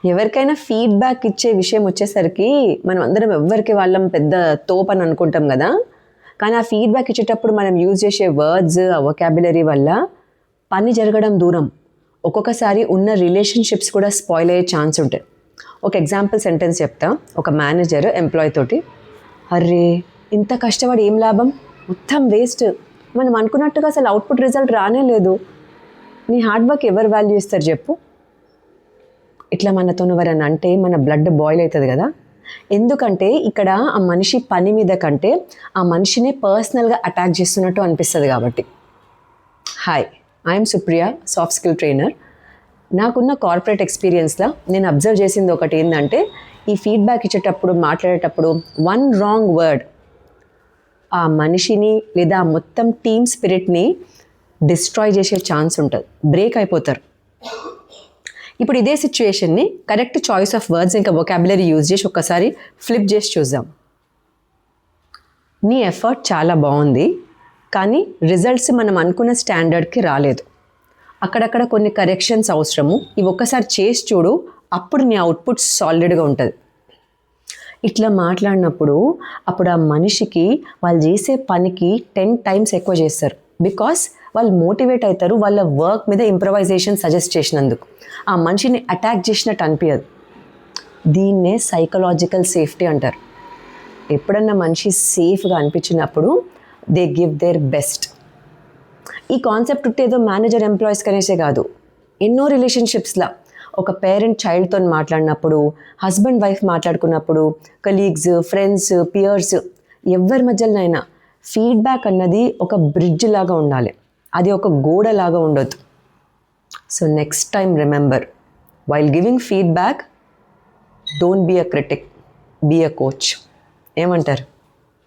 ఎవరికైనా ఫీడ్బ్యాక్ ఇచ్చే విషయం వచ్చేసరికి మనం అందరం ఎవరికి వాళ్ళం పెద్ద తోపు అని అనుకుంటాం కదా. కానీ ఆ ఫీడ్బ్యాక్ ఇచ్చేటప్పుడు మనం యూజ్ చేసే వర్డ్స్, ఆ వొకాబులరీ వల్ల పని జరగడం దూరం, ఒక్కొక్కసారి ఉన్న రిలేషన్షిప్స్ కూడా స్పాయిల్ అయ్యే ఛాన్స్ ఉంటాయి. ఒక ఎగ్జాంపుల్ సెంటెన్స్ చెప్తా. ఒక మేనేజర్ ఎంప్లాయ్ తోటి, అర్రే ఇంత కష్టపడి ఏం లాభం, మొత్తం వేస్ట్, మనం అనుకున్నట్టుగా అసలు అవుట్పుట్ రిజల్ట్ రానే లేదు, నీ హార్డ్ వర్క్ ఎవరు వాల్యూ ఇస్తారు చెప్పు. ఇట్లా మనతో ఎవరని అంటే మన బ్లడ్ బాయిల్ అవుతుంది కదా. ఎందుకంటే ఇక్కడ ఆ మనిషి పని మీద కంటే ఆ మనిషిని పర్సనల్గా అటాక్ చేస్తున్నట్టు అనిపిస్తుంది కాబట్టి. Hi, I'm Supriya, soft skill trainer. నాకున్న కార్పొరేట్ ఎక్స్పీరియన్స్లో నేను అబ్జర్వ్ చేసింది ఒకటి ఏంటంటే, ఈ ఫీడ్బ్యాక్ ఇచ్చేటప్పుడు మాట్లాడేటప్పుడు వన్ రాంగ్ వర్డ్ ఆ మనిషిని లేదా మొత్తం టీమ్ స్పిరిట్ని డిస్ట్రాయ్ చేసే ఛాన్స్ ఉంటుంది, బ్రేక్ అయిపోతారు. ఇప్పుడు ఇదే సిచ్యుయేషన్ని కరెక్ట్ చాయిస్ ఆఫ్ వర్డ్స్ ఇంకా వొకాబులరీ యూజ్ చేసి ఒక్కసారి ఫ్లిప్ చేసి చూద్దాం. నీ ఎఫర్ట్ చాలా బాగుంది, కానీ రిజల్ట్స్ మనం అనుకున్న స్టాండర్డ్కి రాలేదు. అక్కడక్కడ కొన్ని కరెక్షన్స్ అవసరము, ఇవి ఒక్కసారి చేసి చూడు, అప్పుడు నీ అవుట్పుట్ సాలిడ్గా ఉంటుంది. ఇట్లా మాట్లాడినప్పుడు అప్పుడు ఆ మనిషికి వాళ్ళు చేసే పనికి 10 times ఎక్కువ చేస్తారు. బికాస్ వాళ్ళు మోటివేట్ అవుతారు వాళ్ళ వర్క్ మీద ఇంప్రవైజేషన్ సజెస్ట్ చేసినందుకు. ఆ మనిషిని అటాక్ చేసినట్టు అనిపించదు. దీన్నే సైకలాజికల్ సేఫ్టీ అంటారు. ఎప్పుడన్నా మనిషి సేఫ్గా అనిపించినప్పుడు దే గివ్ దేర్ బెస్ట్. ఈ కాన్సెప్ట్ ఉంటే ఏదో మేనేజర్ ఎంప్లాయీస్ కనేసే కాదు, ఎన్నో రిలేషన్షిప్స్లో ఒక పేరెంట్ చైల్డ్తో మాట్లాడినప్పుడు, హస్బెండ్ వైఫ్ మాట్లాడుకున్నప్పుడు, కలీగ్స్, ఫ్రెండ్స్, పియర్స్, ఎవరి మధ్యలోనైనా ఫీడ్బ్యాక్ అన్నది ఒక బ్రిడ్జ్ లాగా ఉండాలి, అది ఒక గోడ లాగా ఉండొద్దు. So next time remember, while giving feedback, don't be a critic, be a coach. ఏమంటారు?